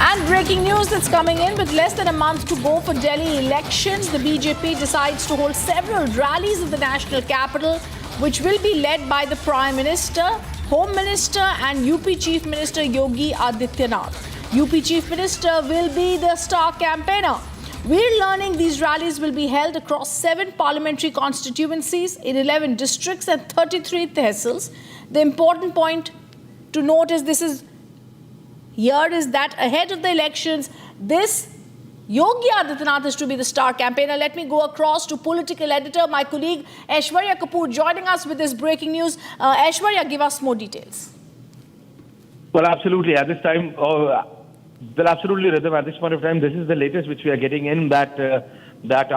And breaking news that's coming in: with less than a month to go for Delhi elections, the BJP decides to hold several rallies in the national capital, which will be led by the Prime Minister, Home Minister and UP Chief Minister Yogi Adityanath. UP Chief Minister will be the star campaigner. We're learning these rallies will be held across 7 parliamentary constituencies in 11 districts and 33 tehsils. The important point to note is that ahead of the elections, this Yogi Adityanath is to be the star campaigner. Let me go across to political editor, my colleague Aishwarya Kapoor, joining us with this breaking news. Aishwarya, give us more details. Well, absolutely. At this time, absolutely, Rhythm. At this point of time, this is the latest which we are getting in that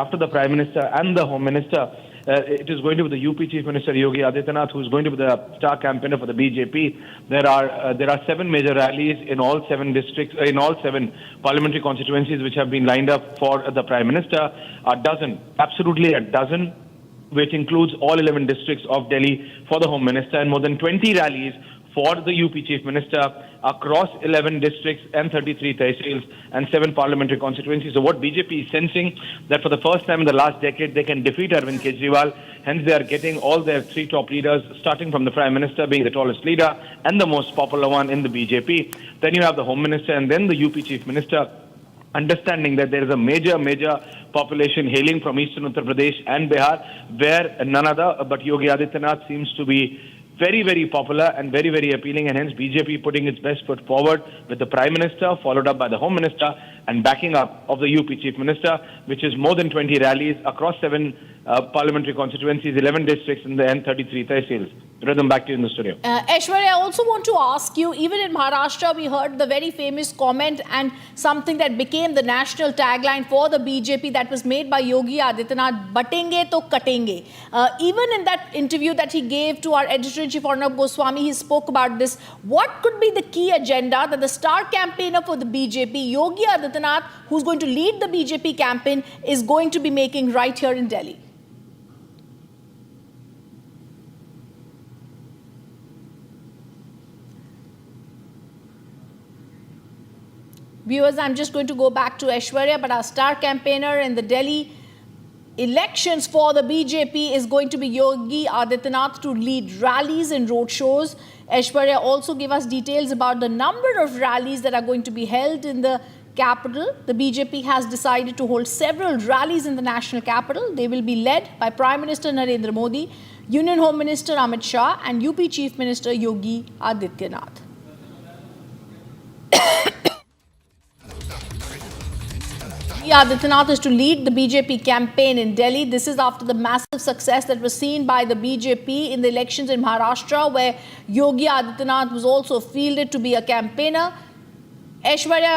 after the Prime Minister and the Home Minister, it is going to be the UP Chief Minister Yogi Adityanath who is going to be the star campaigner for the BJP. There are 7 major rallies in all 7 districts, in all 7 parliamentary constituencies which have been lined up for the Prime Minister. Absolutely a dozen, which includes all 11 districts of Delhi for the Home Minister, and more than 20 rallies for the UP Chief Minister across 11 districts and 33 tehsils and 7 parliamentary constituencies. So what BJP is sensing that for the first time in the last decade, they can defeat Arvind Kejriwal. Hence, they are getting all their 3 top leaders, starting from the Prime Minister being the tallest leader and the most popular one in the BJP. Then you have the Home Minister and then the UP Chief Minister, understanding that there is a major population hailing from eastern Uttar Pradesh and Bihar, where none other but Yogi Adityanath seems to be very popular and very appealing, and hence BJP putting its best foot forward with the Prime Minister, followed up by the Home Minister, and backing up of the UP Chief Minister, which is more than 20 rallies across 7 parliamentary constituencies, 11 districts, and 33 tehsils. Rhythm, back to you in the studio. Aishwarya, I also want to ask you, even in Maharashtra, we heard the very famous comment and something that became the national tagline for the BJP that was made by Yogi Adityanath, "Batenge to katenge." Even in that interview that he gave to our editor-in-chief Arnab Goswami, he spoke about this. What could be the key agenda that the star campaigner for the BJP, Yogi Adityanath, who's going to lead the BJP campaign, is going to be making right here in Delhi? Viewers, I'm just going to go back to Aishwarya, but our star campaigner in the Delhi elections for the BJP is going to be Yogi Adityanath to lead rallies and road shows. Aishwarya also gave us details about the number of rallies that are going to be held in the capital. The BJP has decided to hold several rallies in the national capital. They will be led by Prime Minister Narendra Modi, Union Home Minister Amit Shah and UP Chief Minister Yogi Adityanath. Yogi Adityanath is to lead the BJP campaign in Delhi. This is after the massive success that was seen by the BJP in the elections in Maharashtra, where Yogi Adityanath was also fielded to be a campaigner. Aishwarya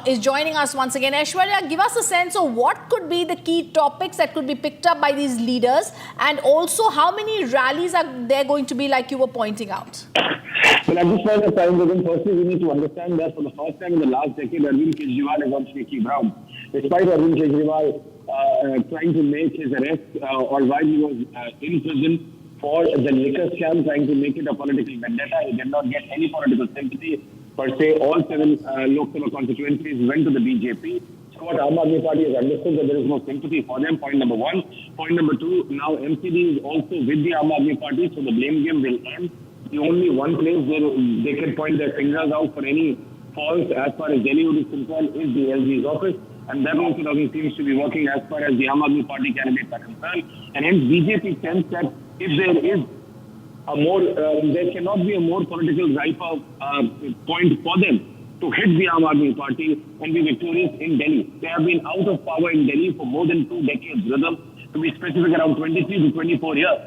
is joining us once again. Aishwarya, give us a sense of what could be the key topics that could be picked up by these leaders, and also how many rallies are there going to be, like you were pointing out? Well, at this point of time, firstly, we need to understand that for the first time in the last decade, Arvind Kejriwal is on shaky ground. Despite Arvind Kejriwal trying to make his arrest, or while he was in prison for the liquor scam, trying to make it a political vendetta, he did not get any political sympathy. Per se, all 7 Lok Sabha constituencies went to the BJP. So what Aam Aadmi Party has understood that there is no sympathy for them, point number 1. Point number 2, now MCD is also with the Aam Aadmi Party, so the blame game will end. The only one place where they can point their fingers out for any faults as far as Delhi is concerned is the LG's office, and that also doesn't seem to be working as far as the Aam Aadmi Party candidates are concerned. And hence BJP sense that if there is there cannot be a more political riper point for them to hit the Aam Aadmi Party and be victorious in Delhi. They have been out of power in Delhi for more than 2 decades, Rhythm, to be specific, around 23 to 24 years.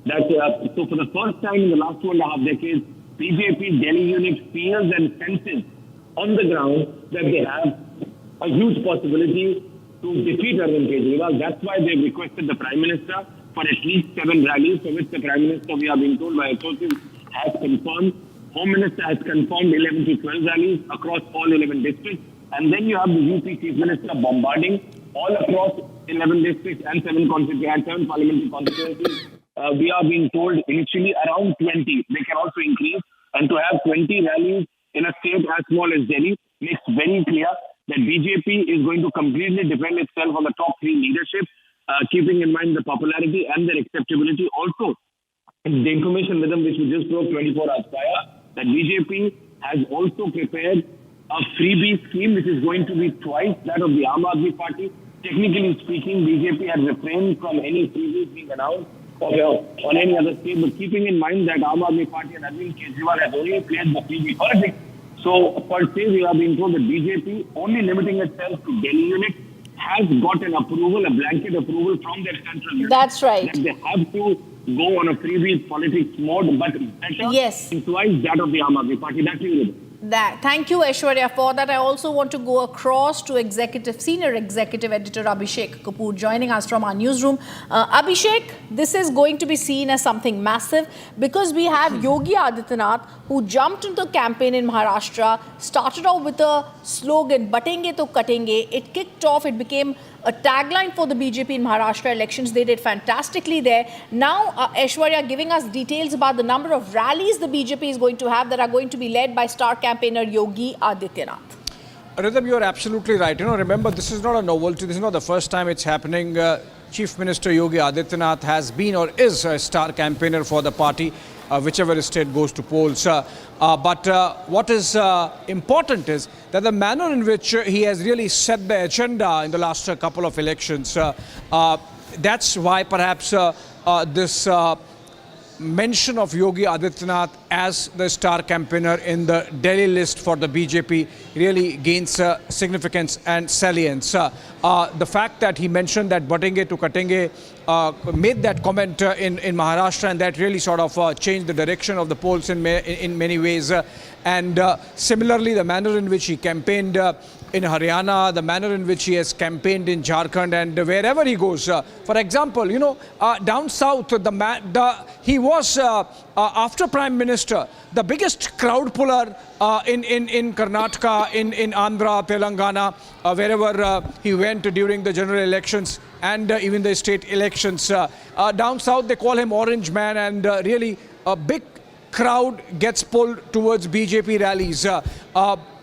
So for the first time in the last 2.5 decades, BJP Delhi unit feels and senses on the ground that they have a huge possibility to defeat Arvind Kejriwal. That's why they've requested the Prime Minister for at least 7 rallies, for which the Prime Minister, we are being told by sources, has confirmed. Home Minister has confirmed 11 to 12 rallies across all 11 districts. And then you have the UP Chief Minister bombarding all across 11 districts and 7 parliamentary constituencies. We are being told initially around 20. They can also increase. And to have 20 rallies in a state as small as Delhi, makes very clear that BJP is going to completely depend itself on the top three leadership, keeping in mind the popularity and their acceptability. Also, the information with them which we just broke 24 hours prior, that BJP has also prepared a freebie scheme which is going to be twice that of the Aam Aadmi Party. Technically speaking, BJP has refrained from any freebies being announced on any other state, but keeping in mind that Aam Aadmi Party and Arvind Kejriwal has only played the freebie politics. So, per se, we are being told that BJP, only limiting itself to Delhi unit, has got an approval, a blanket approval from their central unit. That's right. That they have to go on a freebie politics mode, but better Yes. twice that of the Aam Aadmi Party. That's it. Thank you, Aishwarya, for that. I also want to go across to senior executive editor Abhishek Kapoor joining us from our newsroom. Abhishek, this is going to be seen as something massive because we have Yogi Adityanath, who jumped into the campaign in Maharashtra, started off with a slogan, "Batenge to Katenge." It kicked off, it became a tagline for the BJP in Maharashtra elections. They did fantastically there. Now, Aishwarya giving us details about the number of rallies the BJP is going to have that are going to be led by star campaigner Yogi Adityanath. Rhythm, you're absolutely right. Remember, this is not a novelty. This is not the first time it's happening. Chief Minister Yogi Adityanath has been or is a star campaigner for the party, whichever state goes to polls. But what is important is that the manner in which he has really set the agenda in the last couple of elections, that's why perhaps this mention of Yogi Adityanath as the star campaigner in the Delhi list for the BJP really gains significance and salience. The fact that he mentioned that Batenge to Katenge, made that comment in Maharashtra, and that really sort of changed the direction of the polls in many ways. And similarly, the manner in which he campaigned in Haryana, the manner in which he has campaigned in Jharkhand, and wherever he goes. For example, down south, he was, after Prime Minister, the biggest crowd puller in Karnataka, in Andhra, Telangana, wherever he went during the general elections and even the state elections. Down south, they call him Orange Man, and really a big crowd gets pulled towards BJP rallies.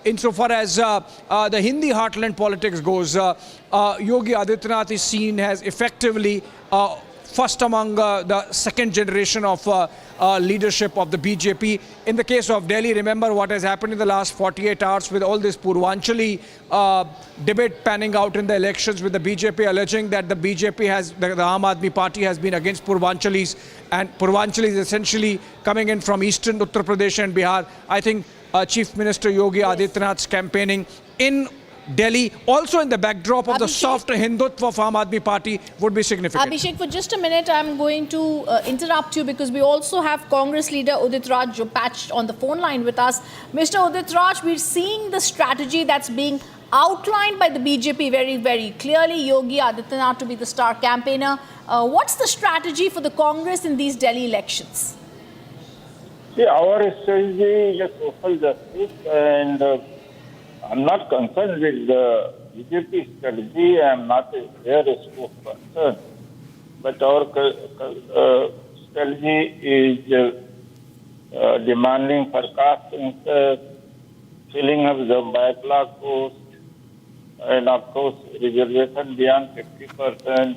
Insofar as the Hindi heartland politics goes, Yogi Adityanath is seen as effectively first among the second generation of leadership of the BJP. In the case of Delhi, remember what has happened in the last 48 hours with all this Purvanchali debate panning out in the elections, with the BJP alleging that the BJP has, the Aam Aadmi Party has been against Purvanchalis, and Purvanchalis essentially coming in from eastern Uttar Pradesh and Bihar. I think Chief Minister Yogi Adityanath's campaigning in Delhi, also in the backdrop of the soft Hindutva of Aam Aadmi Party, would be significant. Abhishek, for just a minute, I'm going to interrupt you because we also have Congress leader Udit Raj patched on the phone line with us. Mr. Udit Raj, we're seeing the strategy that's being outlined by the BJP very, very clearly. Yogi Adityanath to be the star campaigner. What's the strategy for the Congress in these Delhi elections? See, our strategy is social justice, and I'm not concerned with the BJP strategy. I'm not their scope concerned. But our strategy is demanding for caste census, filling up the backlog post, and of course reservation beyond 50%.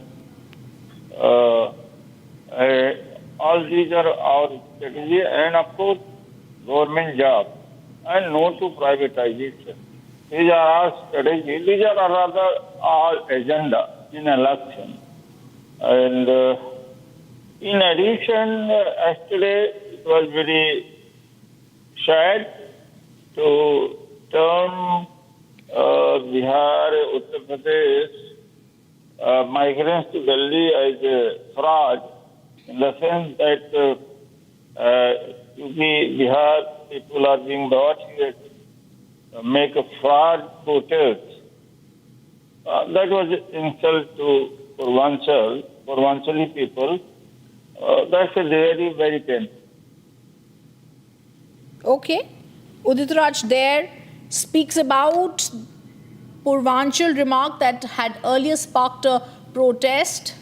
All these are our strategy, and of course government job, and no to privatization. These are our strategy. These are rather our agenda in election. And in addition, yesterday it was very sad to term Bihar, Uttar Pradesh, migrants to Delhi as a fraud, in the sense that Bihar people are being brought here to make a fraud protest. That was insult to Purvanchali people. That's a very, very painful. Okay. Udit Raj there speaks about Purvanchal remark that had earlier sparked a protest